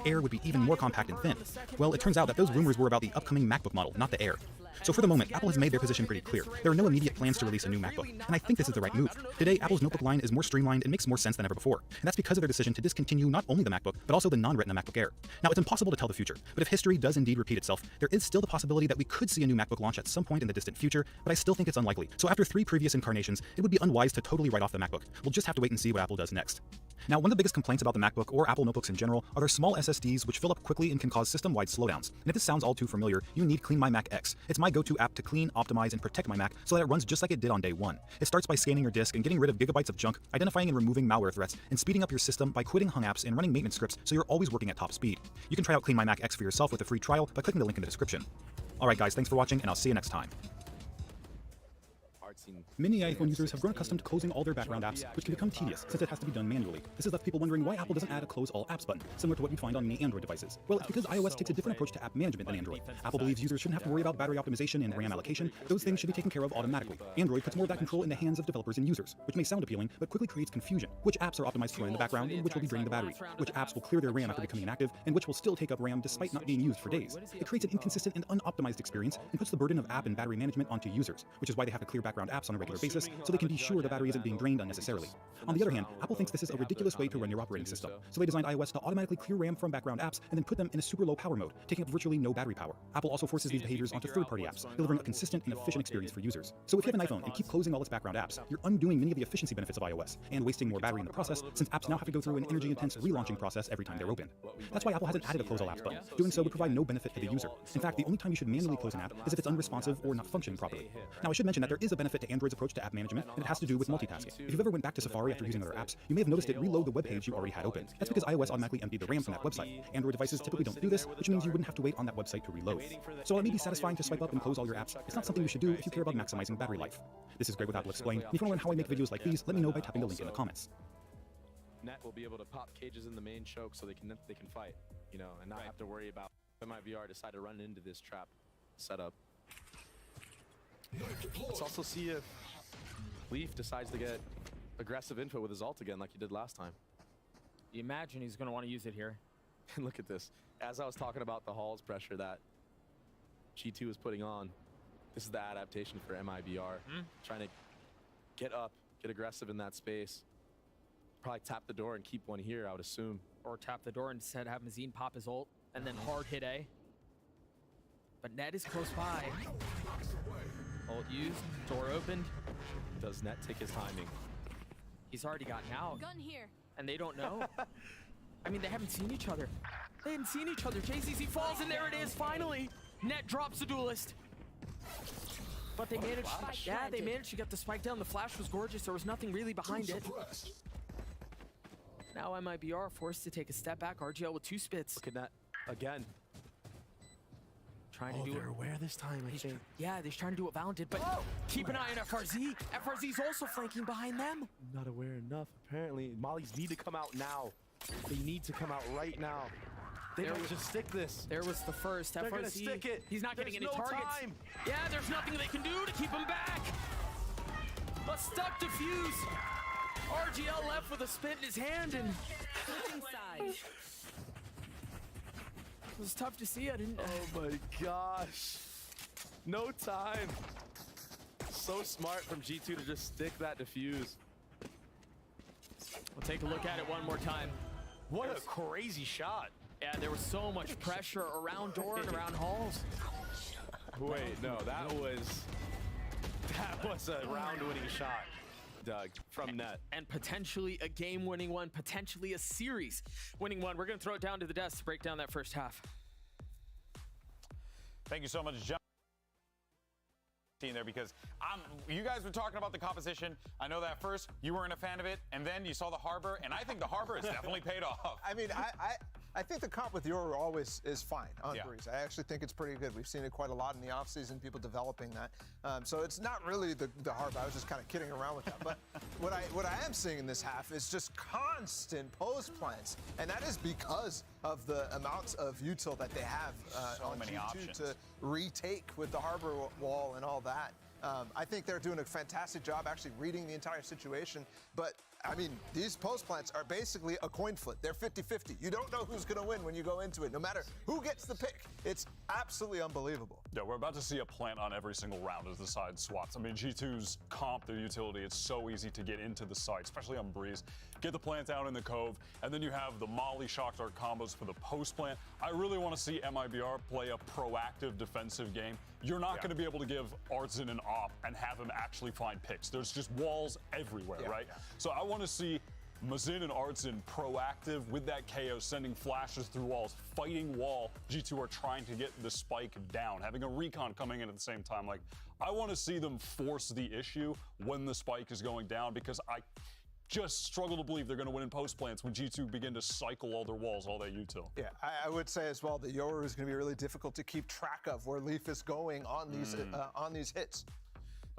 Air would be even more compact and thin. Well, it turns out that those rumors were about the upcoming MacBook model, not the Air. So for the moment, Apple has made their position pretty clear. There are no immediate plans to release a new MacBook, and I think this is the right move. Today, Apple's notebook line is more streamlined and makes more sense than ever before, and that's because of their decision to discontinue not only the MacBook, but also the non-Retina MacBook Air. Now, it's impossible to tell the future, but if history does indeed repeat itself, there is still the possibility that we could see a new MacBook launch at some point in the distant future, but I still think it's unlikely. So after 3 previous incarnations, it would be unwise to totally write off the MacBook. We'll just have to wait and see what Apple does next. Now, one of the biggest complaints about the MacBook or Apple notebooks in general are their small SSDs which fill up quickly and can cause system-wide slowdowns. And if this sounds all too familiar, you need Clean My Mac X. It's my go-to app to clean, optimize, and protect my Mac so that it runs just like it did on day one. It starts by scanning your disk and getting rid of gigabytes of junk, identifying and removing malware threats, and speeding up your system by quitting hung apps and running maintenance scripts so you're always working at top speed. You can try out Clean My Mac X for yourself with a free trial by clicking the link in the description. Alright guys, thanks for watching, and I'll see you next time. Many iPhone users have grown accustomed to closing all their background apps, which can become tedious since it has to be done manually. This has left people wondering why Apple doesn't add a Close All Apps button, similar to what you'd find on many Android devices. Well, it's because iOS takes a different approach to app management than Android. Apple believes users shouldn't have to worry about battery optimization and RAM allocation. Those things should be taken care of automatically. Android puts more of that control in the hands of developers and users, which may sound appealing, but quickly creates confusion. Which apps are optimized to run in the background and which will be draining the battery? Which apps will clear their RAM after becoming inactive, and which will still take up RAM despite not being used for days? It creates an inconsistent and unoptimized experience and puts the burden of app and battery management onto users, which is why they have to clear background apps on a regular basis so they can be sure the battery isn't being drained unnecessarily. On the other hand, Apple thinks this is a ridiculous way to run your operating system, so they designed iOS to automatically clear RAM from background apps and then put them in a super low power mode, taking up virtually no battery power. Apple also forces these behaviors onto third-party apps, delivering a consistent and efficient experience for users. So if you have an iPhone and keep closing all its background apps, you're undoing many of the efficiency benefits of iOS, and wasting more battery in the process, since apps now have to go through an energy-intense relaunching process every time they're opened. That's why Apple hasn't added a Close All Apps button. Doing so would provide no benefit to the user. In fact, the only time you should manually close an app is if it's unresponsive or not functioning properly. Now, I should mention that there is a benefit to Android's approach to app management, and it has to do with multitasking. If you've ever went back to Safari after using other apps, you may have noticed it reload the web page you already had open. That's because iOS automatically emptied the RAM from that website. Android devices typically don't do this, which means you wouldn't have to wait on that website to reload. So while it may be satisfying to swipe up and close all your apps, it's not something you should do if you care about maximizing battery life. This is Greg with Apple Explained, and if you want to learn how I make videos like these, let me know by tapping the link in the comments. Net will be able to pop cages in the main choke so they can fight, you know, and not have to worry about MIVR decide to run into this trap setup. Let's also see if Leaf decides to get aggressive input with his ult again like he did last time. You imagine he's going to want to use it here. And look at this. As I was talking about the Halls pressure that G2 is putting on, this is the adaptation for MIVR. Trying to get up, get aggressive in that space. Probably tap the door and keep one here, I would assume. Or tap the door and instead have Mazine pop his ult and then hard hit A. But Net is close by. Ult used, door opened. Does Net take his timing? He's already gotten out. Gun here. And they don't know. I mean, they haven't seen each other. They haven't seen each other. JCC falls, and there it is, finally. Net drops the duelist. But they managed, they managed to get the spike down. The flash was gorgeous. There was nothing really behind it. Now MIBR forced to take a step back. RGL with 2 spits. Look at that again. Trying to do they're aware this time, I think. Yeah, they're trying to do what Valen did, but keep an eye on FRZ. FRZ's also flanking behind them. Not aware enough, apparently. Mollies need to come out now. They need to come out right now. They might just stick this. There was the first. They're FRZ, gonna stick it. He's not getting any no targets. Time. Yeah, there's nothing they can do to keep him back. A stuck defuse. RGL left with a spit in his hand, and it was tough to see. I didn't. Oh my gosh. No time. So smart from G2 to just stick that defuse. We'll take a look at it one more time. What a crazy shot. Yeah, there was so much pressure around door and around halls. Wait, no, that was a round-winning shot, Doug, from Net. And potentially a game-winning one, potentially a series-winning one. We're going to throw it down to the desk to break down that first half. Thank you so much, John. There, because you guys were talking about the composition. I know that at first you weren't a fan of it, and then you saw the Harbor, and I think the Harbor has definitely paid off. I mean, I think the comp with Yoru always is fine on Breeze. I actually think it's pretty good. We've seen it quite a lot in the offseason, people developing that. So it's not really the Harbor. I was just kind of kidding around with that. But what I am seeing in this half is just constant post plants, and that is because of the amounts of util that they have on many G2 options to retake with the Harbor wall and all that. I think they're doing a fantastic job actually reading the entire situation, but I mean, these post plants are basically a coin flip. They're 50-50. You don't know who's going to win when you go into it, no matter who gets the pick. It's absolutely unbelievable. Yeah, we're about to see a plant on every single round as the side swaps. I mean, G2's comp, their utility, it's so easy to get into the site, especially on Breeze. Get the plant out in the cove, and then you have the Molly Shock Dart combos for the post plant. I really want to see MIBR play a proactive defensive game. You're not going to be able to give Artsin an op and have him actually find picks. There's just walls everywhere, right? So I want to see Mazin and Artsin proactive with that KO, sending flashes through walls, fighting wall. G2 are trying to get the spike down, having a recon coming in at the same time. Like, I want to see them force the issue when the spike is going down, because I just struggle to believe they're going to win in post plants when G2 begin to cycle all their walls, all that util. Yeah, I would say as well that Yoru is going to be really difficult to keep track of where Leaf is going on these hits.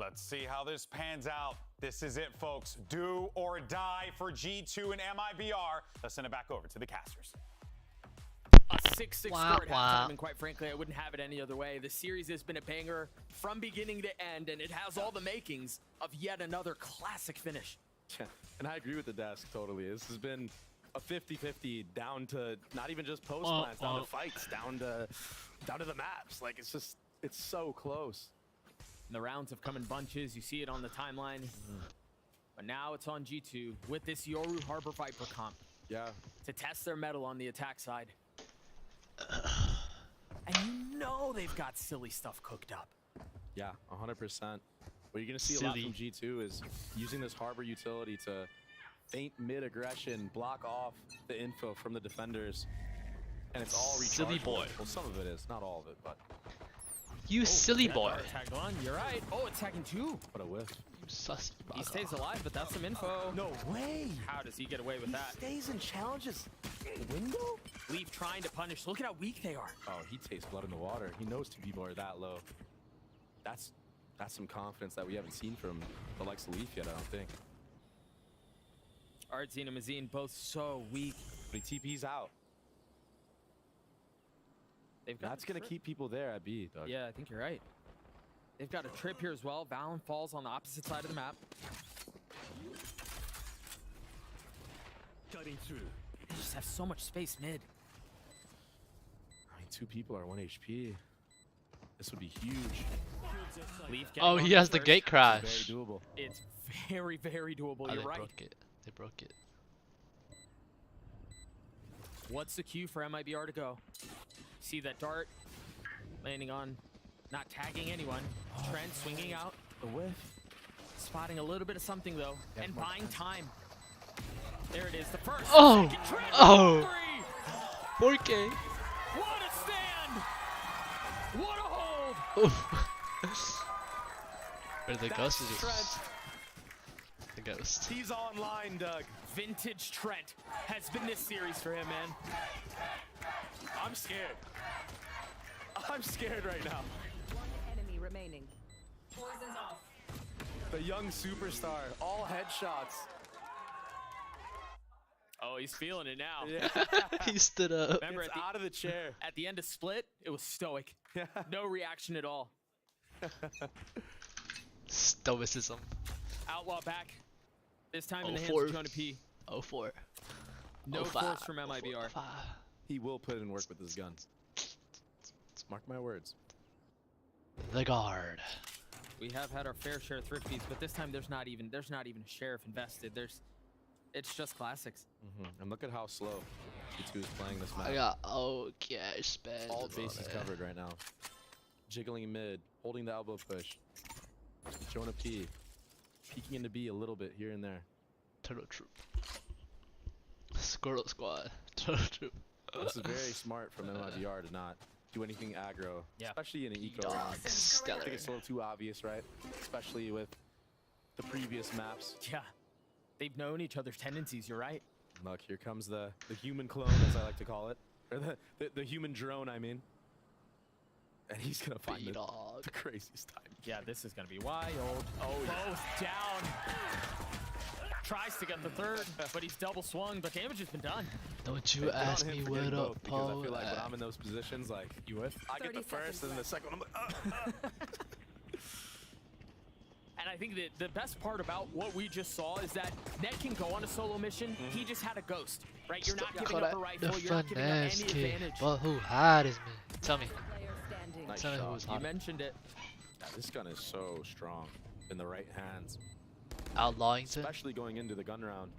Let's see how this pans out. This is it, folks. Do or die for G2 and MIBR. Let's send it back over to the casters. A 6-6 score at halftime, and quite frankly, I wouldn't have it any other way. The series has been a banger from beginning to end, and it has all the makings of yet another classic finish. Yeah, and I agree with the desk totally. This has been a 50-50 down to not even just post plants, down to fights, down to the maps. Like, it's so close. And the rounds have come in bunches. You see it on the timeline. But now it's on G2 with this Yoru Harbor Viper comp. Yeah. To test their mettle on the attack side. And you know they've got silly stuff cooked up. Yeah, 100%. What you're going to see a lot from G2 is using this Harbor utility to feint mid-aggression, block off the info from the defenders. And it's all rechargeable. Silly boy. Well, some of it is. Not all of it, but... You silly boy. Tag on, you're right. Oh, it's tagging 2. What a whiff. You sussy He bugger. stays alive, but that's some info. No way! How does he get away with that? Stays in challenges. Window? Leaf trying to punish. Look at how weak they are. Oh, he tastes blood in the water. He knows 2 people are that low. That's some confidence that we haven't seen from the likes of Leaf yet, I don't think. Artsin and Mazin both so weak. But he TP's out. That's going to keep people there at B, Doug. Yeah, I think you're right. They've got a trip here as well. Valen falls on the opposite side of the map. Cutting through. They just have so much space mid. I mean, 2 people are 1 HP. This would be huge. Leaf Oh, he has the gate Very crash. doable. It's very, very doable. Oh, You're they right. broke it. They broke it. What's the cue for MIBR to go? See that dart landing on, not tagging anyone. Trent swinging out. The whiff. Spotting a little bit of something though, and buying time. There it is, the first. Oh! Second, Trent, Oh! 3. 4K. What a stand! What a hold! Oof. Where the ghost is Trent. just... The ghost. He's online, Doug. Vintage Trent has been this series for him, man. I'm scared. I'm scared right now. One enemy remaining. Poison's off. The young superstar. All headshots. Oh, he's feeling it now. Yeah. He stood up. Remember It's at the, out of the chair. at the end of Split, it was stoic. Yeah. No reaction at all. Stoicism. Outlaw back. This time in the hands 04. of Jonah P. 04. No 05. force from MIBR. 05. He will put in work with his guns. Mark my words. The guard. We have had our fair share of thrifties, but this time there's not even a sheriff invested. It's just classics. And look at how slow G2 is playing this map. I got okay spend. All bases covered right now. Jiggling mid, holding the elbow push. Jonah P. Peeking into B a little bit here and there. Turtle troop. Squirrel squad. Turtle troop. This is very smart from MIBR to not do anything aggro, Yeah. especially in an eco round. Dog stellar. I think it's a little too obvious, right? Especially with the previous maps. Yeah. They've known each other's tendencies, you're right. Look, here comes the human clone, as I like to call it. Or the human drone, I mean. And he's gonna find B-dog. the craziest time. Yeah, this is gonna be wild. Oh, both down. Tries to get the third, but he's double swung, but damage has been done. Don't you Good on ask him me for what getting up, both, because I Paul. feel like when I'm in those positions, like, You with? I get the 30 first and the second one, I'm like, And And I think that the best part about what we just saw is that Net can go on a solo mission. He just had a ghost, right? You're not giving up a rifle. You're not giving up any advantage. But who had is me? Tell me. Player standing. Nice Tell me who shot. was You hot. mentioned it. Yeah, this gun is so strong in the right hands, Outlawington. especially going into the gun round.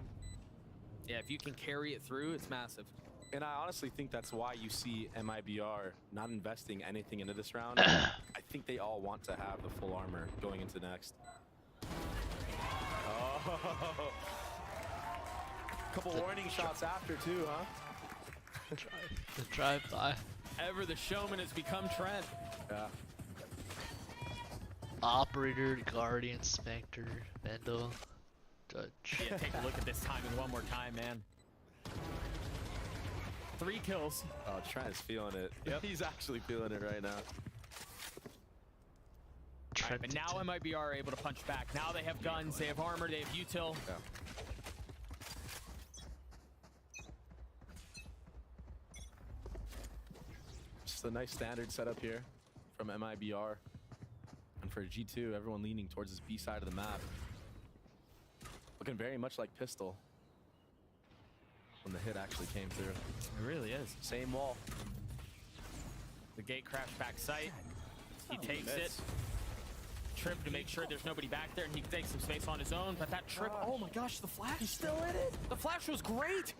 Yeah, if you can carry it through, it's massive. And I honestly think that's why you see MIBR not investing anything into this round. I think they all want to have the full armor going into next. Oh. Couple warning shots after too, huh? The drive-by. Ever the showman has become Trent. Yeah. Operator, Guardian, Spectre, Vendel, Judge. Yeah, take a look at this timing one more time, man. 3 kills. Oh, Trent is feeling it. Yep. He's actually feeling it right now. Right, but now MIBR are able to punch back. Now they have guns, they have armor, they have util. Yeah. Just a nice standard setup here from MIBR. And for G2, everyone leaning towards this B side of the map. Looking very much like Pistol when the hit actually came through. It really is. Same wall. The gate crash back sight. He takes it. Trip to make sure there's nobody back there, and he takes some space on his own. But that trip, oh my gosh, the flash is still in it. The flash was great.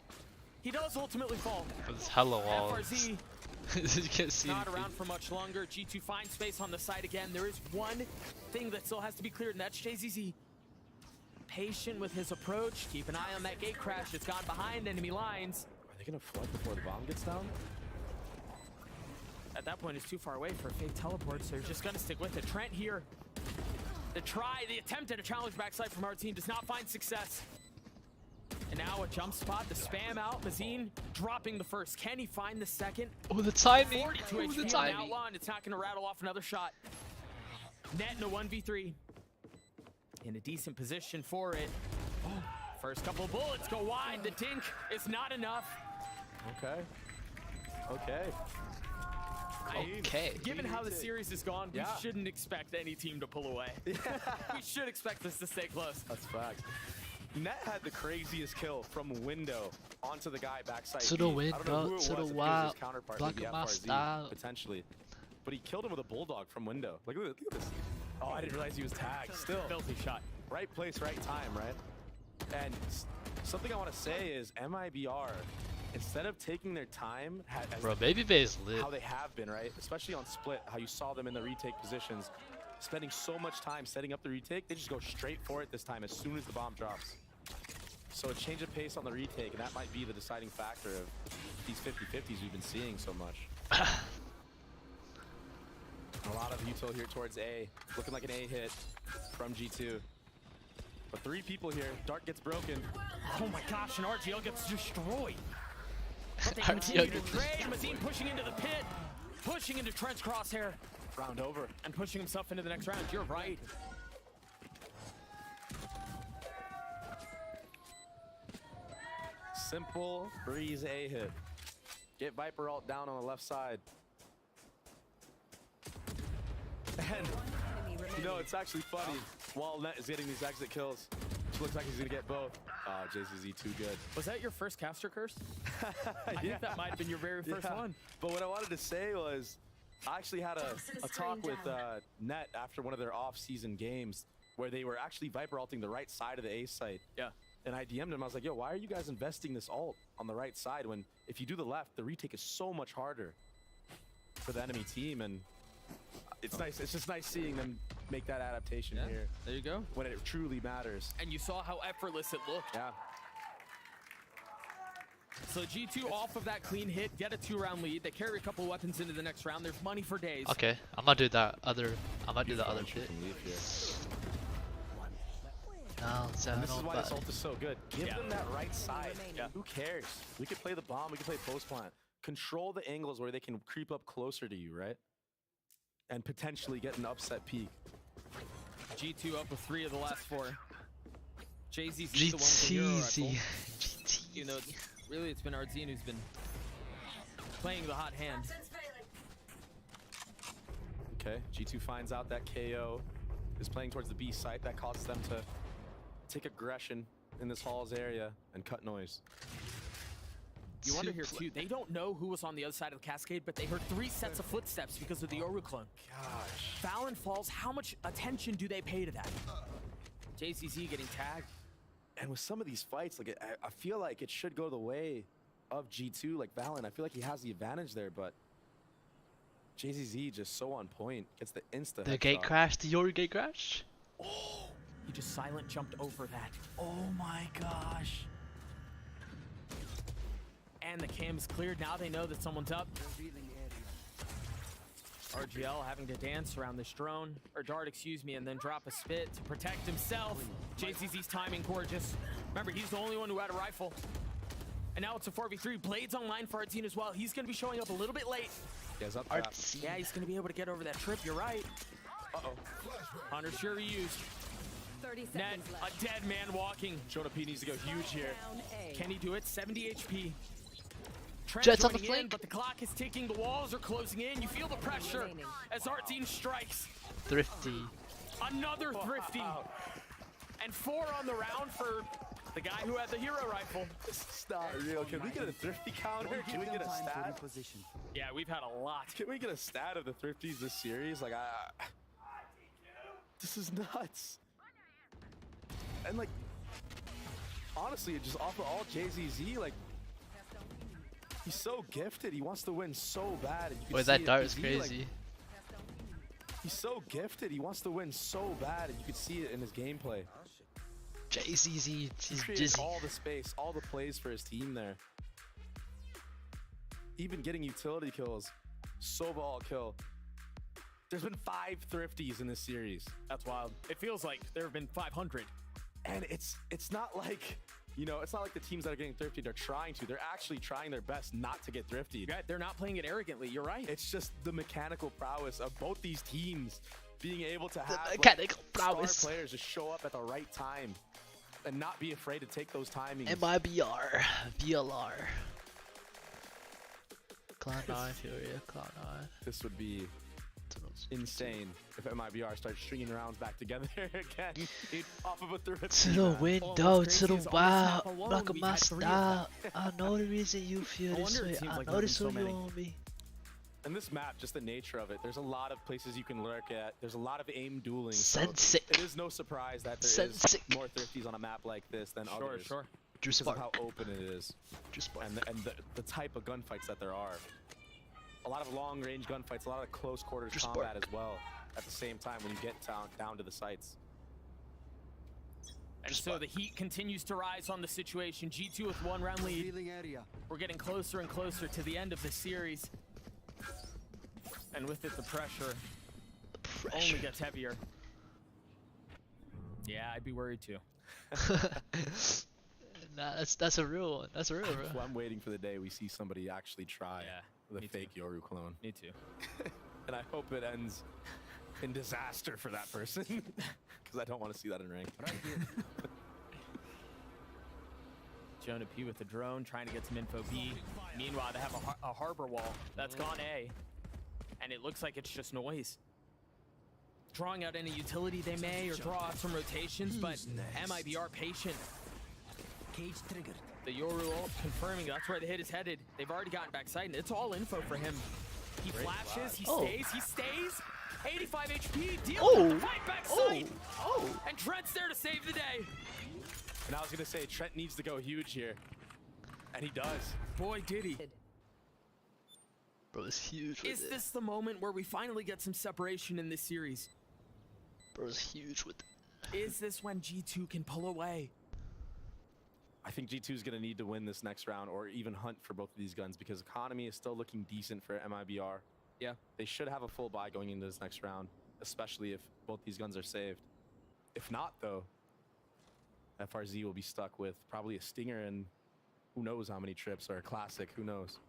He does ultimately fall. It's hella wall. FRZ You can't see not anything. around for much longer. G2 finds space on the side again. There is one thing that still has to be cleared, and that's JZZ. Patient with his approach. Keep an eye on that gate crash. It's gone behind enemy lines. Are they gonna flood before the bomb gets down? At that point, it's too far away for a fake teleport, so they're just gonna stick with it. Trent here. The attempt at a challenge backside from our team does not find success. And now a jump spot, the spam out. Mazine dropping the first. Can he find the second? Oh, the timing. 42 Oh, HP the on the timing. Outlaw, and it's not gonna rattle off another shot. Net in a 1v3. In a decent position for it. First couple of bullets go wide. The dink is not enough. Okay. Okay. Okay. Given how the series has gone, we shouldn't expect any team to pull away. We should expect this to stay close. That's fact. Net had the craziest kill from window onto the guy backside. To the I don't know who window, it to the was, if it was his wild, counterpart, black maybe and my FRZ, style. potentially. But he killed him with a bulldog from window. Like, look at this. Oh, I didn't realize he was tagged. Still, Filthy shot. right place, right time, right? And something I want to say is MIBR, instead of taking their time, as Bro, Baby Bay is lit. how they have been, right? Especially on split, how you saw them in the retake positions, spending so much time setting up the retake, they just go straight for it this time as soon as the bomb drops. So a change of pace on the retake, and that might be the deciding factor of these 50-50s we've been seeing so much. A lot of util here towards A, looking like an A hit from G2. But 3 people here, Dart gets broken. Oh my gosh, and RGL gets destroyed. But they RGL continue to gets trade. Mazine pushing into the pit, pushing into Trent's crosshair, Round over. and pushing himself into the next round. You're right. Simple breeze A hit. Get Viper ult down on the left side. And, Enemy remaining. you know, it's actually funny. While Net is getting these exit kills, which looks like he's gonna get both. Oh, JZZ too good. Was that your first caster curse? I think that might have been your very first Yeah. one. But what I wanted to say was, I actually had a talk with Net after one of their off-season games where they were actually Viper ulting the right side of the A site. Yeah. And I DM'd him, I was like, yo, why are you guys investing this ult on the right side when if you do the left, the retake is so much harder for the enemy team? And it's nice. It's just nice seeing them make that adaptation here There you go. when it truly matters. And you saw how effortless it looked. Yeah. So G2 off of that clean hit, get a 2-round lead. They carry a couple weapons into the next round. There's money for days. Okay, I might do that other. I might do the other Shoot bit. and leave here. No, And 7 this is on why this button. ult is so good. Give them that right side. Yeah. Who cares? We can play the bomb. We can play post plant. Control the angles where they can creep up closer to you, right? And potentially get an upset peak. G2 up with 3 of the last 4. JZ's the one with the hero rifle. GTZ. You know, really it's been Ardzine who's been playing the hot hand. Okay, G2 finds out that KO. is playing towards the B site. That causes them to take aggression in this Halls area and cut noise. You wonder here too, they don't know who was on the other side of the cascade, but they heard 3 sets of footsteps because of the Yoru clone. Gosh. Fallon falls, how much attention do they pay to that? JCZ getting tagged. And with some of these fights, like I feel like it should go the way of G2, like Valen. I feel like he has the advantage there, but JZZ just so on point. Gets the insta The headshot. gate crash, the Yoru gate crash. Oh, he just silent jumped over that. Oh my gosh. And the cam is cleared. Now they know that someone's up. RGL having to dance around this drone, or dart, excuse me, and then drop a spit to protect himself. JCZ's timing gorgeous. Remember, he's the only one who had a rifle. And now it's a 4v3. Blades online for Artsine as well. He's going to be showing up a little bit late. Yeah, up trap. Yeah, he's going to be able to get over that trip. You're right. Uh-oh. Hunter Shuri used. 30 Net, seconds left. a dead man walking. Jonah P needs to go huge here. Down A. Can he do it? 70 HP. Trent Jets on the joining in, flank. but the clock is ticking. The walls are closing in. You feel the pressure Remaining. as Artsine strikes. Thrifty. Another thrifty. And 4 on the round for the guy who had the hero rifle. This is not real. Can we get a thrifty counter? Can we get a stat? Yeah, we've had a lot. Can we get a stat of the thrifties this series? Like, this is nuts. And like, honestly, just off of all JZZ, like, he's so gifted. He wants to win so bad. And you can Boy, see that it. dart is He, crazy. like, he's so gifted. He wants to win so bad, and you can see it in his gameplay. JCZ, He he's created dizzy. all the space, all the plays for his team there. Even getting utility kills. Sobal kill. There's been 5 thrifties in this series. That's wild. It feels like there have been 500. And it's not like, you know, it's not like the teams that are getting thrifted are trying to. They're actually trying their best not to get thrifted. Yeah, they're not playing it arrogantly. You're right. It's just the mechanical prowess of both these teams being able to have mechanical star prowess. players just show up at the right time and not be afraid to take those timings. MIBR, VLR. Cloud9, Furia, Cloud9. This would be insane if MIBR starts stringing rounds back together again off of a thrifty. To the round. window, crazy to the is on this wow. map alone, Knock we've my had 3 of style. I know the reason you feel I this wonder it way. seems I like know there've this been what so you many. on me. And this map, just the nature of it, there's a lot of places you can lurk at. There's a lot of aim dueling. So Sensic. it is no surprise that there is Sensic. more thrifties on a map like this than Sure, others. sure. Drew Because of Spark. how open it is. Drew Spark. And the type of gunfights that there are. A lot of long-range gunfights, a lot of close quarters Just combat spark. as well. At the same time, when you get down to the sites. And so the heat continues to rise on the situation. G2 with 1 round lead. We're getting closer and closer to the end of the series. And with it, the pressure only gets heavier. Yeah, I'd be worried too. Nah, that's a real one. That's a real one. Well, I'm waiting for the day we see somebody actually try the me fake Yoru clone. Me too. And I hope it ends in disaster for that person. Because I don't want to see that in rank. Jonah P with the drone trying to get some info B. Meanwhile, they have a harbor wall that's gone A. And it looks like it's just noise. Drawing out any utility they may, or draw out some rotations, but MIBR patient. Cage triggered. The Yoru ult confirming that's where the hit is headed. They've already gotten backside, and it's all info for him. He flashes, he stays. 85 HP, deal with the fight backside. And Trent's there to save the day. And I was going to say, Trent needs to go huge here. And he does. Boy, did he. Bro, it's huge with Is it. this the moment where we finally get some separation in this series? Bro, it's huge with it. Is this when G2 can pull away? I think G2 is going to need to win this next round or even hunt for both of these guns because economy is still looking decent for MIBR. Yeah. They should have a full buy going into this next round, especially if both these guns are saved. If not, though, FRZ will be stuck with probably a Stinger and who knows how many trips, or a Classic, who knows.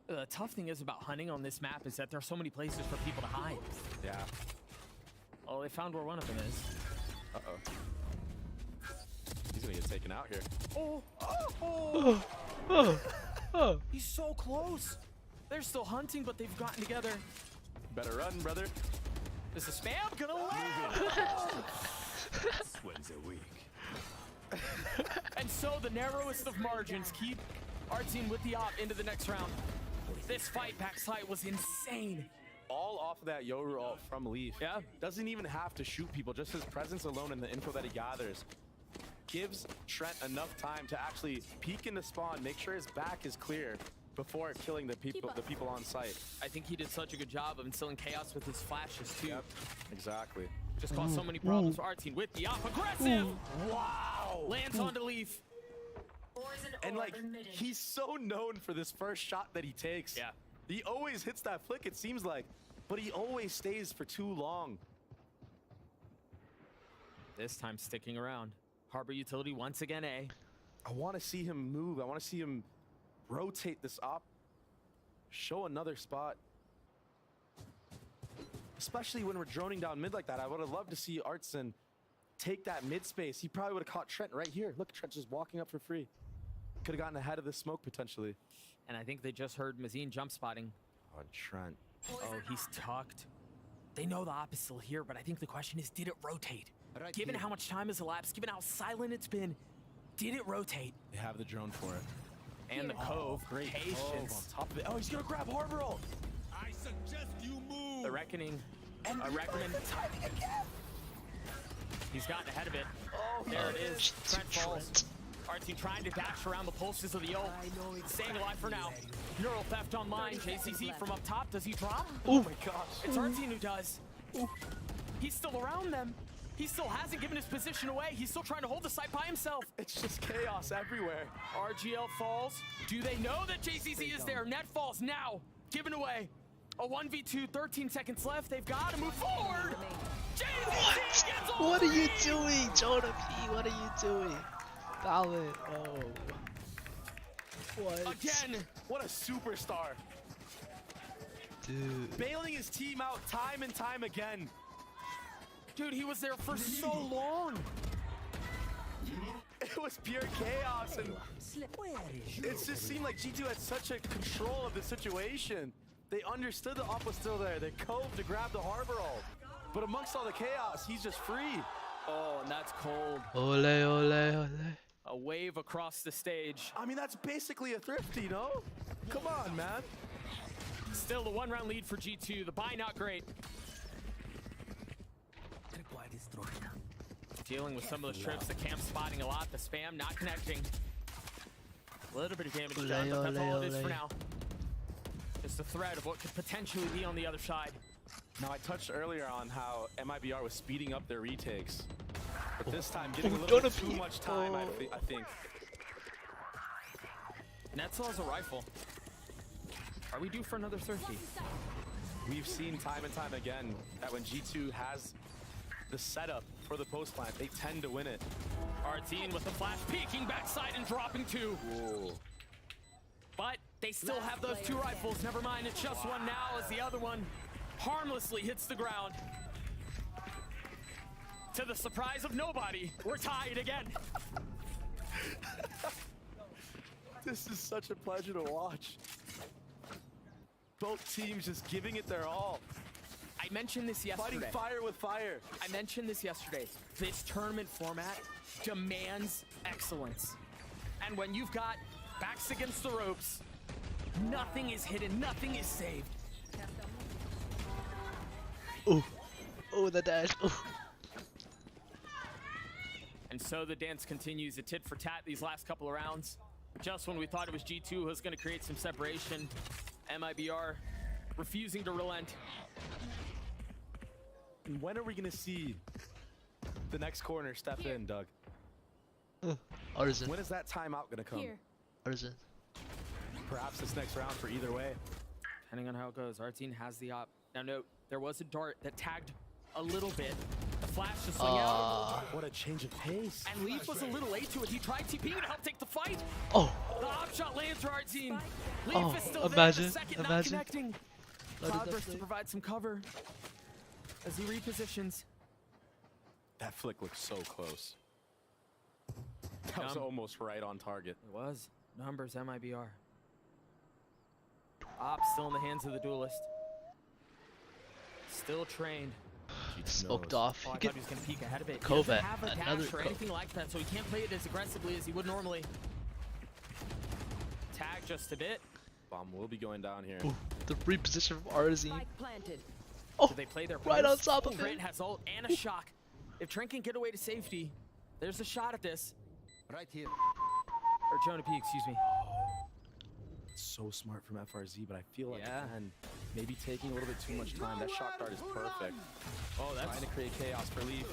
The tough thing is about hunting on this map is that there are so many places for people to hide. Yeah. Oh, they found where one of them is. Uh-oh. He's going to get taken out here. Oh. He's so close. They're still hunting, but they've gotten together. Better run, brother. Is the spam gonna land? When's a week? And so the narrowest of margins keep our team with the op into the next round. This fight backside was insane. All off of that Yoru ult from Leaf. Yeah. Doesn't even have to shoot people. Just his presence alone and the info that he gathers gives Trent enough time to actually peek into spawn, make sure his back is clear before killing the people on site. I think he did such a good job of instilling chaos with his flashes too. Yep, exactly. Just caused so many problems for our team with the op. Aggressive! Wow! Lands onto Leaf. And like, he's so known for this first shot that he takes. Yeah. He always hits that flick, it seems like, but he always stays for too long. This time sticking around. Harbor Utility once again A. I want to see him move. I want to see him rotate this op. Show another spot. Especially when we're droning down mid like that. I would have loved to see Artson take that mid space. He probably would have caught Trent right here. Look, Trent just walking up for free. Could have gotten ahead of the smoke potentially. And I think they just heard Mazine jump spotting. Oh, Trent. Oh, he's tucked. They know the op is still here, but I think the question is, did it rotate? Given how much time has elapsed, given how silent it's been, did it rotate? They have the drone for it. And the Cove, Great patience. Cove on top of it. Oh, he's gonna grab Harbor ult. I suggest you move. The Reckoning. A Reckoning. He's gotten ahead of it. Oh, There it is. Trent falls. Our team trying to dash around the pulses of the ult. Staying alive for now. Neural theft online. JCZ from up top. Does he drop? Oh my gosh. It's our team who does. He's still around them. He still hasn't given his position away. He's still trying to hold the site by himself. It's just chaos everywhere. RGL falls. Do they know that JCZ is there? Net falls now. Given away. A 1v2, 13 seconds left. They've got to move forward. JCZ gets all What are you three! doing, Jonah P? What are you doing? Ballot. Oh. What? Again, what a superstar. Dude. Bailing his team out time and time again. Dude, he was there for so long. It was pure chaos, and it just seemed like G2 had such a control of the situation. They understood the op was still there. They coved to grab the Harbor ult. But amongst all the chaos, he's just free. Oh, and that's cold. Ole, ole, ole. A wave across the stage. I mean, that's basically a thrifty, no? Come on, man. Still the 1-round lead for G2. The buy not great. Dealing with some of those trips, the camp spotting a lot, the spam not connecting. A little bit of damage done, but that's all it is for now. Just the threat of what could potentially be on the other side. Now, I touched earlier on how MIBR was speeding up their retakes. But this time, getting a little bit too much time, I think. Netzel has a rifle. Are we due for another thrifty? We've seen time and time again that when G2 has the setup for the post plant, they tend to win it. Artine with the flash peeking backside and dropping two. Whoa. But they still have those two rifles. Never mind, it's just one now as the other one harmlessly hits the ground. To the surprise of nobody, we're tied again. This is such a pleasure to watch. Both teams just giving it their all. I mentioned this yesterday. Fighting fire with fire. I mentioned this yesterday. This tournament format demands excellence. And when you've got backs against the ropes, nothing is hidden, nothing is saved. Oh. Oh, the dash. Oh. And so the dance continues, a tit for tat these last couple of rounds. Just when we thought it was G2 who was going to create some separation, MIBR refusing to relent. When are we going to see the next corner step in, Doug? Artisan. When is that timeout going to come? Here. Artisan. Perhaps this next round for either way. Depending on how it goes, Artine has the op. Now note, there was a dart that tagged a little bit. The flash to swing out. What a change of pace. And Leaf was a little late to it. He tried TPing to help take the fight. Oh. The op shot lands for Artine. Leaf Oh, is still imagine, there. The second not imagine. connecting. Loaded that Cloudburst to play. provide some cover as he repositions. That flick looks so close. That was almost right on target. It was. Numbers MIBR. Op still in the hands of the duelist. Still trained. Smoked off. Oh, I He thought he was gonna peek ahead of it. He Cove doesn't it. have a Another dash or cove. anything like that, so he can't play it as aggressively as he would normally. Tag just a bit. Bomb will be going down here. Ooh, the reposition from Arzine. Spike planted. Oh, Do they play their right on post? top of Trent it. has ult and a shock. If Trent can get away to safety, there's a shot at this. Right here. Or Jonah P, excuse me. So smart from FRZ, but I feel like Yeah. again, maybe taking a little bit too much time. That shock dart is perfect. Oh, that's Trying to create chaos for Leaf.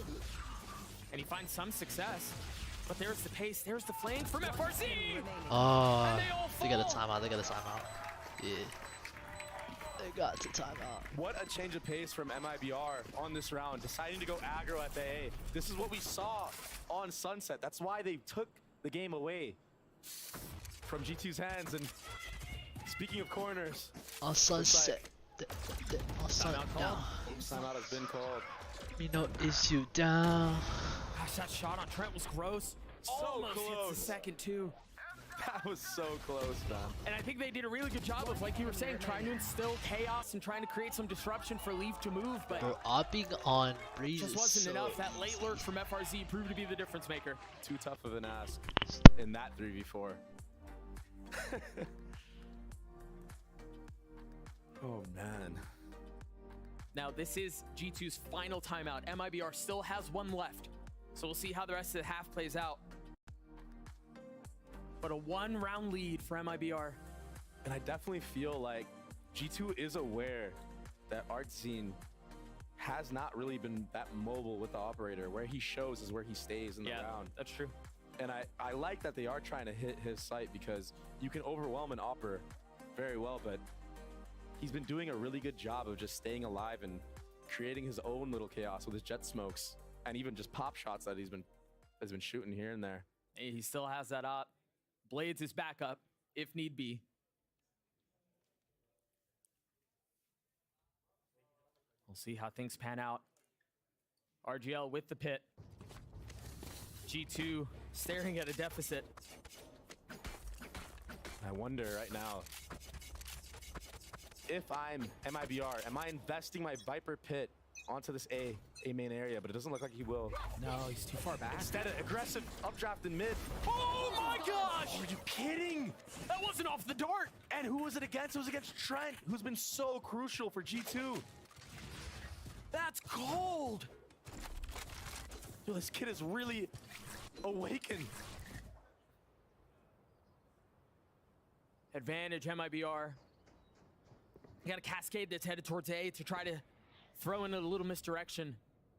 and he finds some success. But there's the pace, there's the flank from FRZ! Oh, And they all they got a fall. timeout. They got a timeout. Yeah. They got to timeout. What a change of pace from MIBR on this round, deciding to go aggro at the A. This is what we saw on Sunset. That's why they took the game away from G2's hands. And speaking of corners, On sunset. On sunset. Timeout called. timeout has been called. Me no issue down. Gosh, that shot on Trent was gross. So Almost hits close. the second too. That was so close, man. And I think they did a really good job of, like you were saying, trying to instill chaos and trying to create some disruption for Leaf to move, but Bro, opping on Breeze just is wasn't so enough. That late lurch from FRZ proved to be the difference maker. Too tough of an ask in that 3v4. Oh, man. Now, this is G2's final timeout. MIBR still has one left, so we'll see how the rest of the half plays out. But a one-round lead for MIBR. And I definitely feel like G2 is aware that Artzine has not really been that mobile with the operator. Where he shows is where he stays in the round. that's true. And I like that they are trying to hit his site, because you can overwhelm an Opper very well, but he's been doing a really good job of just staying alive and creating his own little chaos with his jet smokes and even just pop shots that has been shooting here and there. Hey, he still has that up. Blades is back up, if need be. We'll see how things pan out. RGL with the pit. G2 staring at a deficit. I wonder right now, if I'm MIBR, am I investing my Viper pit onto this A main area? But it doesn't look like he will. No, he's too far back. Instead of aggressive updraft in mid. Oh my gosh! Are you kidding? That wasn't off the dart! And who was it against? It was against Trent, who's been so crucial for G2. That's cold! Yo, this kid is really awakened. Advantage MIBR. You got a cascade that's headed towards A to try to throw in a little misdirection.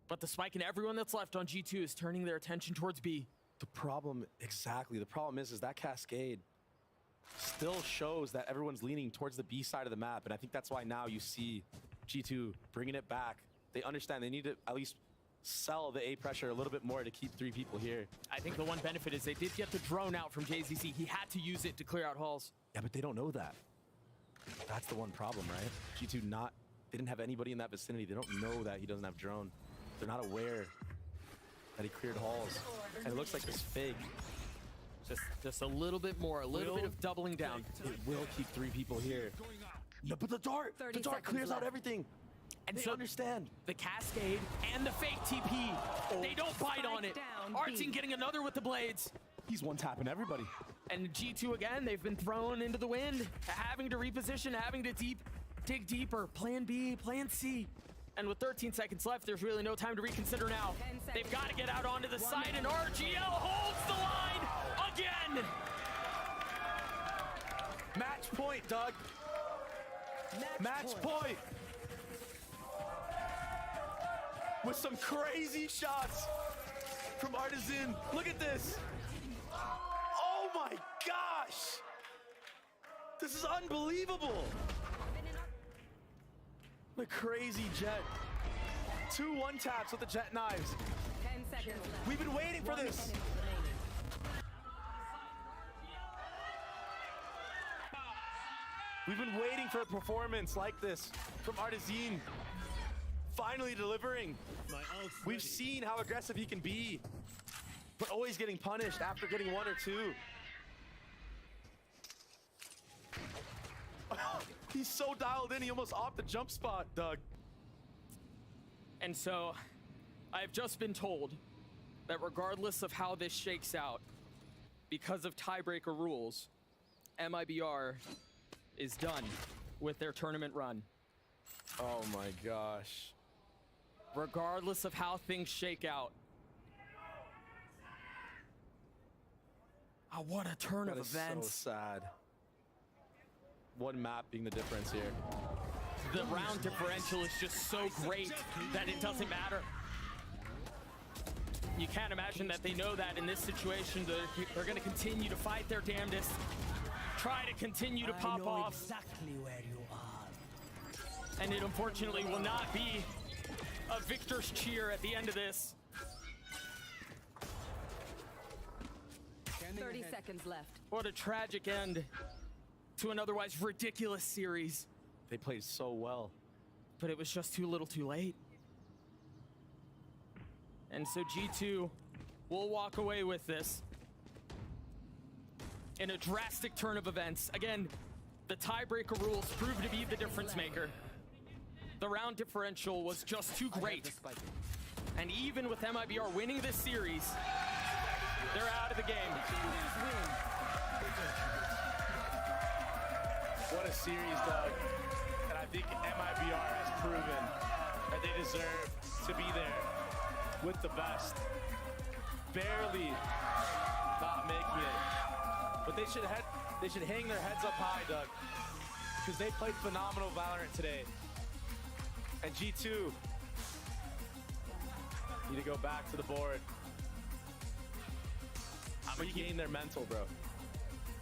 But the spike and everyone that's left on G2 is turning their attention towards B. The problem is that cascade still shows that everyone's leaning towards the B side of the map. And I think that's why now you see G2 bringing it back. They understand they need to at least sell the A pressure a little bit more to keep 3 people here. I think the one benefit is they did get the drone out from JZZ. He had to use it to clear out halls. Yeah, but they don't know that. That's the one problem, right? G2 they didn't have anybody in that vicinity. They don't know that he doesn't have drone. They're not aware that he cleared halls. And it looks like this fake. Just a little bit more, a little bit of doubling down. It will keep 3 people here. No, but the dart 30 clears seconds out left. everything. And They so understand. the cascade and the fake TP, they don't bite on it. down, Artsing B. getting another with the blades. He's one-tapping everybody. And G2 again, they've been thrown into the wind, having to reposition, having to dig deeper. Plan B, plan C. And with 13 seconds left, there's really no time to reconsider now. 10 seconds. They've got to get out onto the 1 side, and minute. RGL holds the line again. Match point, Doug. Match point. With some crazy shots from Artisan. Look at this. Oh my gosh. This is unbelievable. The crazy jet. 2 one-taps with the jet knives. 10 seconds left. We've been waiting for 1 this. minute remaining. We've been waiting for a performance like this from Artisan. Finally delivering. We've seen how aggressive he can be, but always getting punished after getting 1 or 2. He's so dialed in, he almost off the jump spot, Doug. And so I've just been told that regardless of how this shakes out, because of tiebreaker rules, MIBR is done with their tournament run. Oh my gosh. Regardless of how things shake out. Oh, what a turn That of is events. so sad. One map being the difference here. The round differential is just so great that it doesn't matter. You can't imagine that they know that in this situation they're going to continue to fight their damnedest, try to continue to pop off. Exactly where you are. And it unfortunately will not be a victor's cheer at the end of this. 30 seconds left. What a tragic end to an otherwise ridiculous series. They played so well. But it was just too little too late. And so G2 will walk away with this in a drastic turn of events. Again, the tiebreaker rules proved to be the difference maker. The round differential was just too great. And even with MIBR winning this series, they're out of the game. What a series, Doug. And I think MIBR has proven that they deserve to be there with the best. Barely not making it. But they should hang their heads up high, Doug. Because they played phenomenal Valorant today. And G2 need to go back to the board. Regain their mental, bro.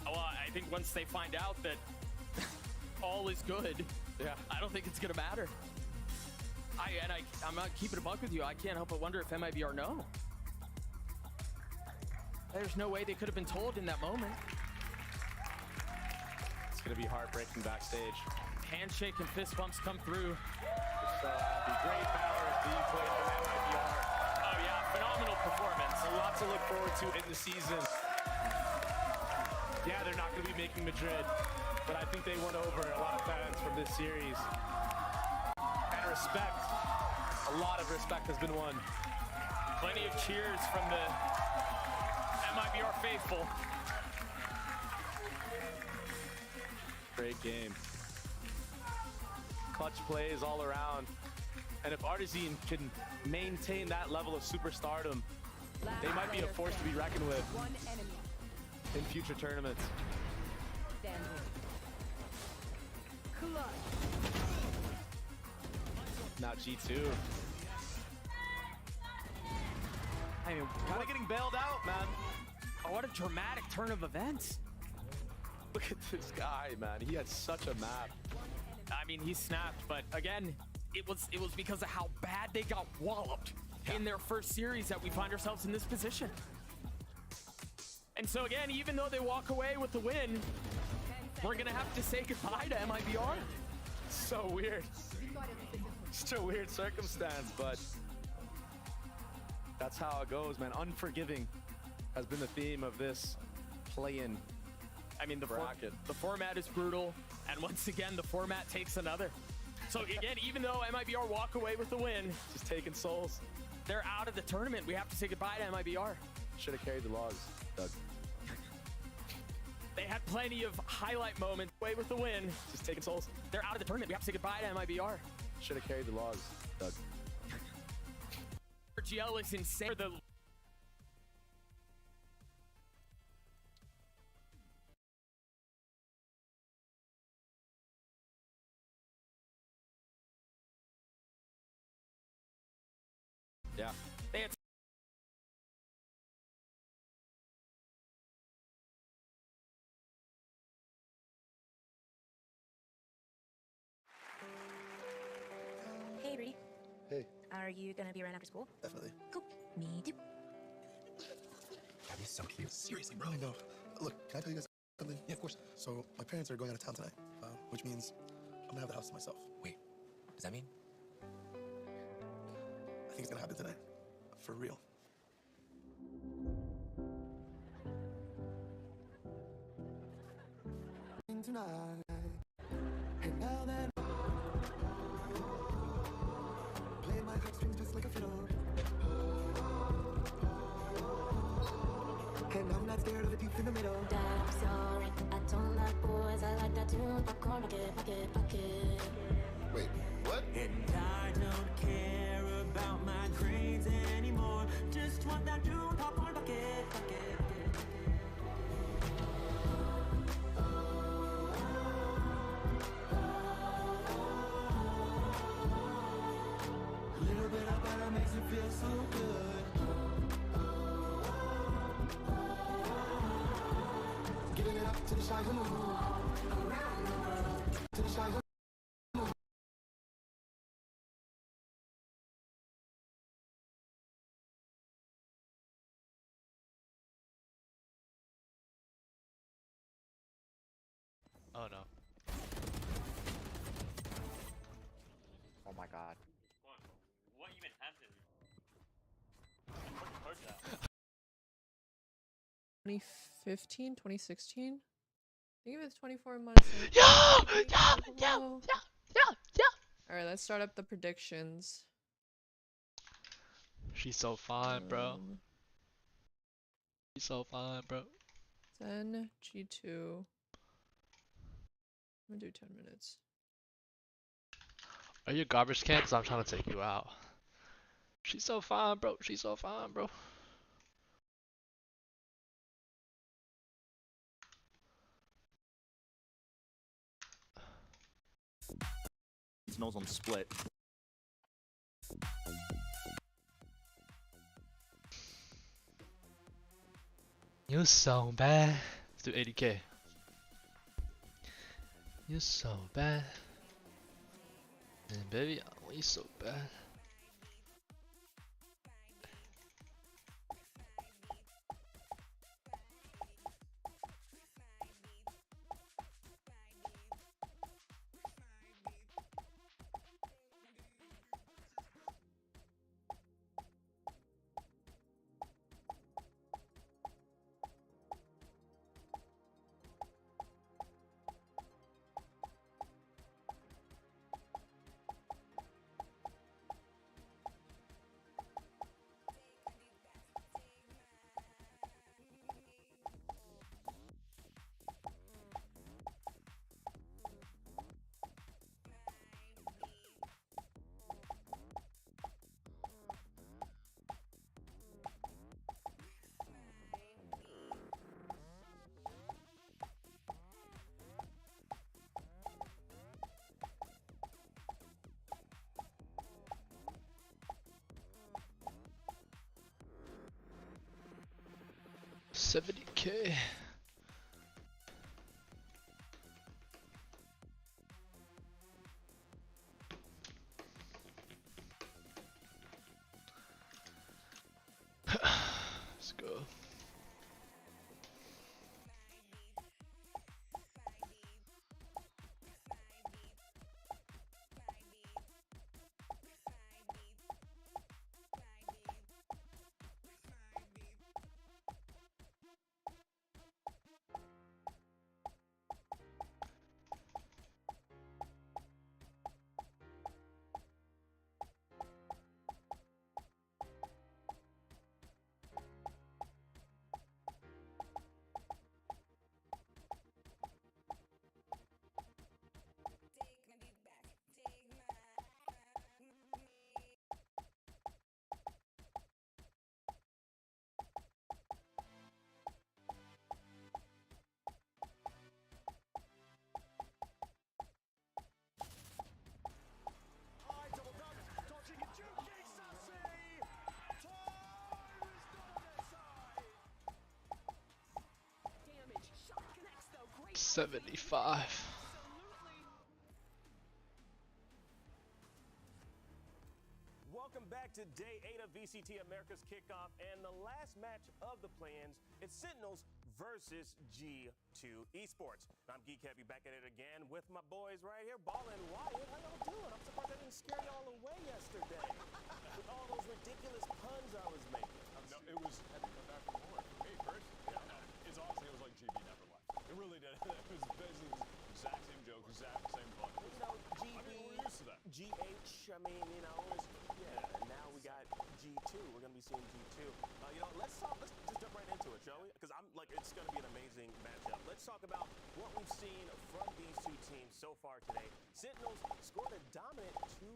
Well, I think once they find out that all is good, Yeah. I don't think it's gonna matter. I'm not keeping a buck with you. I can't help but wonder if MIBR know. There's no way they could have been told in that moment. It's gonna be heartbreaking backstage. Handshake and fist bumps come through. So happy. Great Valorant being played from MIBR. Oh yeah, phenomenal performance. A lot to look forward to in the season. Yeah, they're not going to be making Madrid, but I think they won over a lot of fans from this series. And respect, a lot of respect has been won. Plenty of cheers from the MIBR faithful. Great game. Clutch plays all around. And if Artesian can maintain that level of superstardom, they might be a force to be reckoned with One enemy in future tournaments. standing. Clutch. Now G2. I mean, Kind of getting bailed out, man. what a dramatic turn of events. Look at this guy, man. He had such a map. I mean, he snapped, but again, it was because of how bad they got walloped in their first series that we find ourselves in this position. And so again, even though they walk away with the win, we're gonna have to say goodbye to MIBR. So weird. Such a weird circumstance, but that's how it goes, man. Unforgiving has been the theme of this play-in. I mean, the bracket. the format is brutal, and once again, the format takes another. So again, even though MIBR walk away with the win, Just taking souls. they're out of the tournament. We have to say goodbye to MIBR. Should have carried the logs, Doug. They had plenty of highlight moments. Away with the win, Just taking souls. they're out of the tournament. We have to say goodbye to MIBR. Should have carried the logs, Doug. RGL is insane. The Yeah. they had Hey, Bree. Hey, Are you gonna be around after school? definitely. Cool. Me too. That'd be so cute. Seriously, bro. I know. Look, can I tell you guys something? Yeah, of course. So, my parents are going out of town tonight, which means I'm gonna have the house to myself. Wait, does that mean? I think it's gonna happen tonight. For real. Tonight. And now that play my heartstrings in the middle. Dad, I'm sorry. I don't like boys. I like that too. Popcorn, bucket. Wait, what? And I don't care about my grades anymore. Just want that new popcorn bucket. A little bit of butter makes it feel so good. Giving it up to the shy moon. Around the world. To the shy moon. Oh no. Oh my god. What even happened? I fucking heard that. 2015, 2016? I think it was 24 months. Yeah. Alright, let's start up the predictions. She's so fine, bro. She's so fine, bro. Then G2. I'm gonna do 10 minutes. Are you a garbage can? Cause I'm trying to take you out. She's so fine, bro. She's so fine, bro. His nose on split. You so bad. Let's do 80k. You so bad. And baby, you so bad. $70k. Let's go. $75. Welcome back to day 8 of VCT America's Kickoff, and the last match of the play-ins, it's Sentinels versus G2 Esports. I'm Geek Heavy back at it again with my boys right here, Ball and Wyatt. How y'all doing? I'm surprised I didn't scare y'all away yesterday with all those ridiculous puns I was making. No, it was had to come back for more. For me personally, yeah, no, it's honestly it was like GB never left. It really did. It was basically the exact same joke, exact same fun. You know, GB, I mean, we're used to that. GH, I mean, you know, yeah, and now we got G2. We're going to be seeing G2. You know, let's just jump right into it, shall we? Because I'm like, it's going to be an amazing talk about what we've seen from these two teams so far today. Sentinels scored a dominant 2-0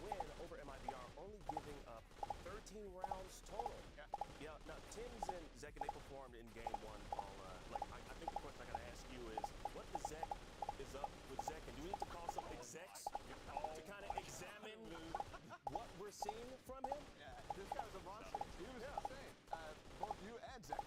win over MIBR, only giving up 13 rounds total. Yeah, now Tims and Zek, they performed in game one. I think the question I gotta ask you is, what is up with Zek, and do we need to call some execs to kind of examine what we're seeing from him? Yeah, this guy was a monster. He was insane. Both you and Zek.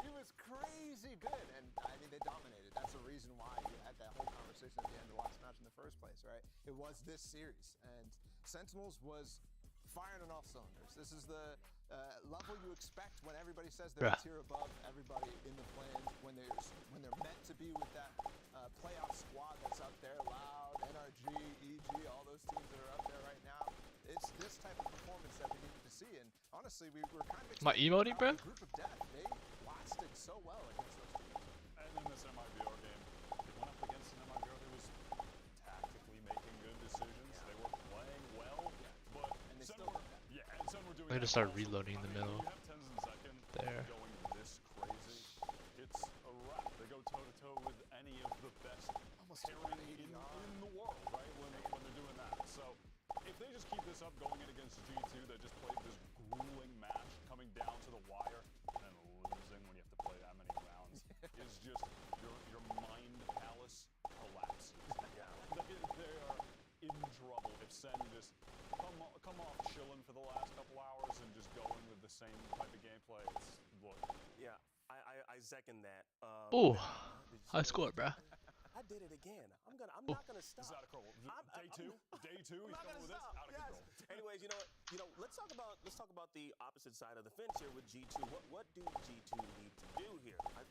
He was crazy good, and I mean, they dominated. That's the reason why you had that whole conversation at the end of the last match in the first place, right? It was this series, and Sentinels was firing on all cylinders. This is the level you expect when everybody says they're a tier above everybody in the plans, when they're meant to be with that playoff squad that's up there, Loud, NRG, EG, all those teams that are up there right now. It's this type of performance that we needed to see, and honestly, we were kind of My emoting, bro? Group of Death. They lasted so well against those teams. And in this MIBR game, they went up against an MIBR that was tactically making good decisions. They were playing well, but and they Sen still were, and Sen were doing. I'm gonna start reloading in the middle. You have Tens in second. There. Going this crazy, it's a wrap. They go toe to toe with any of the best pairing in the world, right? When they're doing that. So if they just keep this up going in against G2 that just played this grueling match, coming down to the wire and then losing when you have to play that many rounds, is just your mind palace collapses. They are in trouble if Sen just come off chilling for the last couple hours and just going with the same type of gameplay. Yeah, I second that. Ooh, high score, bro. I did it again. I'm not gonna stop. This is out of control. Day two. He's coming with this. Out of control. Anyways, you know, let's talk about the opposite side of the fence here with G2. What do G2 need to do here? I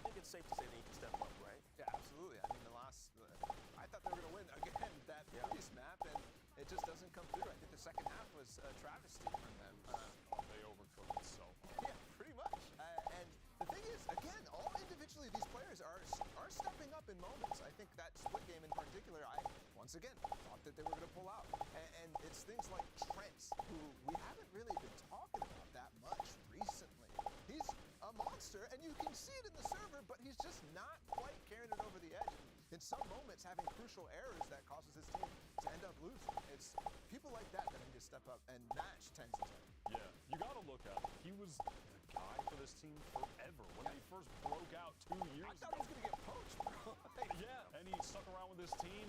think it's safe to say they need to step up, right? Yeah, absolutely. I mean, I thought they were gonna win again that previous map, and it just doesn't come through. I think the second half was a travesty from them. They overcooked so hard. Yeah, pretty much. And the thing is, again, all individually, these players are stepping up in moments. I think that split game in particular, I once again thought that they were going to pull out. And it's things like Trent, who we haven't really been talking about that much recently. He's a monster, and you can see it in the server, but he's just not quite carrying it over the edge. In some moments, having crucial errors that causes his team to end up losing. It's people like that need to step up and match Tens and Ten. Yeah, you got to look at it. He was the guy for this team forever. When he first broke out 2 years ago. I thought he was going to get poached, bro. Yeah, and he stuck around with this team.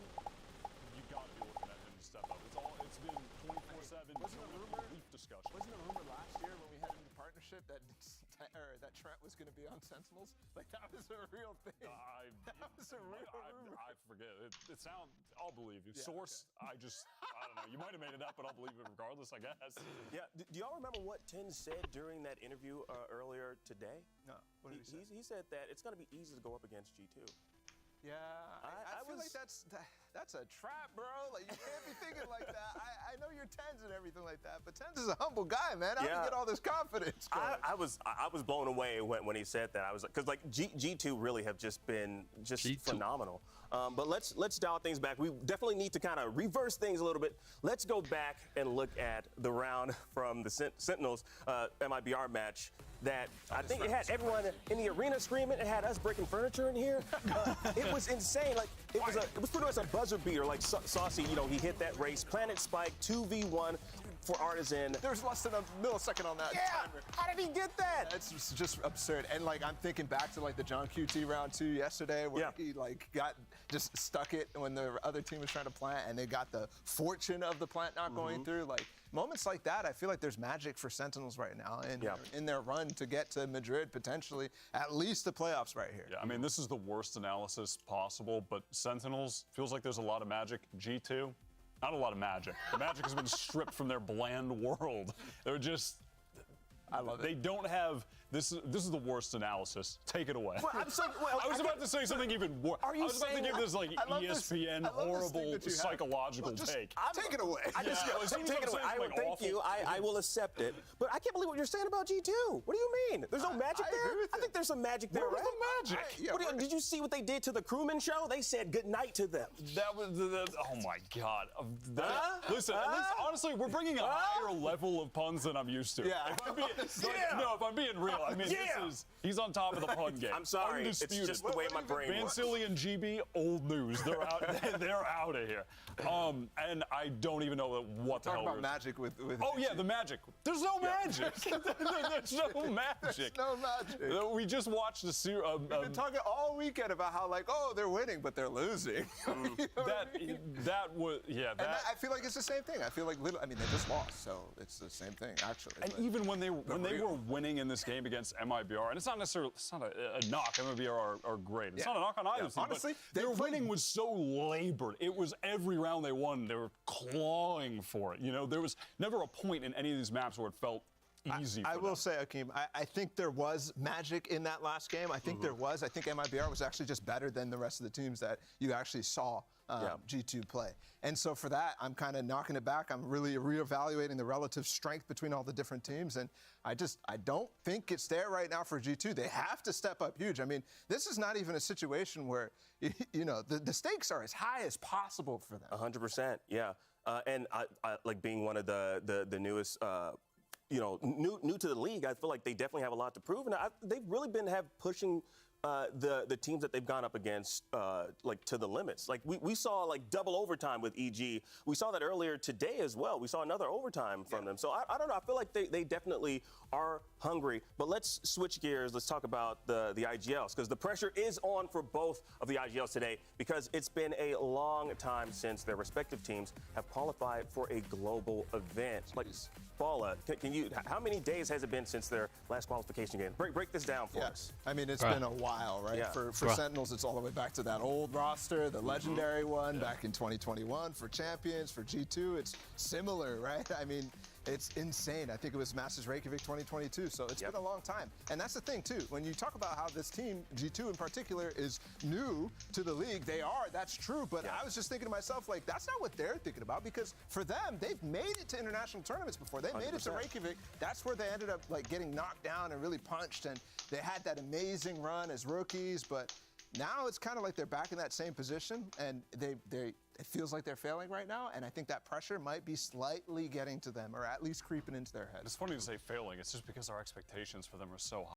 You got to be looking at him to step up. It's been 24/7. Wasn't a rumor? Leaf discussion. Wasn't a rumor last year when we had into partnership that Trent was going to be on Sentinels? Like that was a real thing. That was a real rumor. I forget. It sounds. I'll believe you. Yeah, Source. Okay. I don't know. You might have made it up, but I'll believe it regardless. I guess. Yeah. Do y'all remember what Ten said during that interview earlier today? No. What did he say? He said that it's going to be easy to go up against G2. Yeah, I feel like that's a trap, bro. Like you can't be thinking like that. I know you're Tens and everything like that, but Tens is a humble guy, man. How do you get all this confidence going? I was blown away when he said that. I was like, because like G2 really have just been phenomenal. But let's dial things back. We definitely need to kind of reverse things a little bit. Let's go back and look at the round from the Sentinels MIBR match. That I think it had everyone in the arena screaming. It had us breaking furniture in here. It was insane. Like it was pretty much a buzzer beater. Like Saucy, he hit that race. Planet Spike 2v1 for Artisan. There's less than a millisecond on that timer. How did he get that? It's just absurd. And like I'm thinking back to like the John QT round 2 yesterday, where he like just stuck it when the other team was trying to plant, and they got the fortune of the plant not going through. Like moments like that, I feel like there's magic for Sentinels right now in their run to get to Madrid, potentially at least the playoffs right here. Yeah, I mean, this is the worst analysis possible, but Sentinels feels like there's a lot of magic. G2, not a lot of magic. The magic has been stripped from their bland world. They're just... I love it. They don't have... This is the worst analysis. Take it away. Well, I was about to say something even worse. I was about to give this like ESPN horrible psychological take. Take it away. Take it away. Thank you. I will accept it. But I can't believe what you're saying about G2. What do you mean? There's no magic there? I think there's some magic there, Where was right? the magic? Did you see what they did to the crewman show? They said good night to them. That was oh my God. Listen, honestly, we're bringing a higher level of puns than I'm used to. Yeah. If I'm being real, real. I mean, he's on top of the pun game. I'm sorry, Undisputed. it's just the way my brain works. Vancilli and GB, old news. They're out. They're out of here. And I don't even know what the hell. Talk about magic with. Oh yeah, the magic. There's no magic. There's no magic. There's no magic. We just watched the series. We've been talking all weekend about how they're winning, but they're losing. You know that was I feel like it's the same thing. I feel like they just lost, so it's the same thing actually. And even when they were winning in this game against MIBR, and it's not necessarily a knock. MIBR are great. It's not a knock on either team. Honestly, but their winning was so labored. It was every round they won, they were clawing for it. You know, there was never a point in any of these maps where it felt easy. I will say, Akeem, I think there was magic in that last game. I think there was. I think MIBR was actually just better than the rest of the teams that you actually saw G2 play. And so for that, I'm kind of knocking it back. I'm really reevaluating the relative strength between all the different teams. And I don't think it's there right now for G2. They have to step up huge. I mean, this is not even a situation where, the stakes are as high as possible for them. 100%, yeah. And I like being one of the newest new to the league, I feel like they definitely have a lot to prove, and they've really been pushing the teams that they've gone up against to the limits. Like we saw double overtime with EG. We saw that earlier today as well. We saw another overtime from them. So I don't know. I feel like they definitely are hungry. But let's switch gears. Let's talk about the IGLs, because the pressure is on for both of the IGLs today, because it's been a long time since their respective teams have qualified for a global event. Paula, how many days has it been since their last qualification game? Break this down for us. I mean, it's been a while, right? Yeah. For Sentinels, it's all the way back to that old roster, the legendary one back in 2021. For Champions, for G2, it's similar, right? I mean, it's insane. I think it was Masters Reykjavik 2022, so it's been a long time. And that's the thing, too. When you talk about how this team, G2 in particular, is new to the league, that's true. But I was just thinking to myself, that's not what they're thinking about, because for them, they've made it to international tournaments before. They made it to Reykjavik. That's where they ended up getting knocked down and really punched, and they had that amazing run as rookies, but now it's kind of like they're back in that same position, and it feels like they're failing right now, and I think that pressure might be slightly getting to them, or at least creeping into their head. It's funny to say failing. It's just because our expectations for them are so high.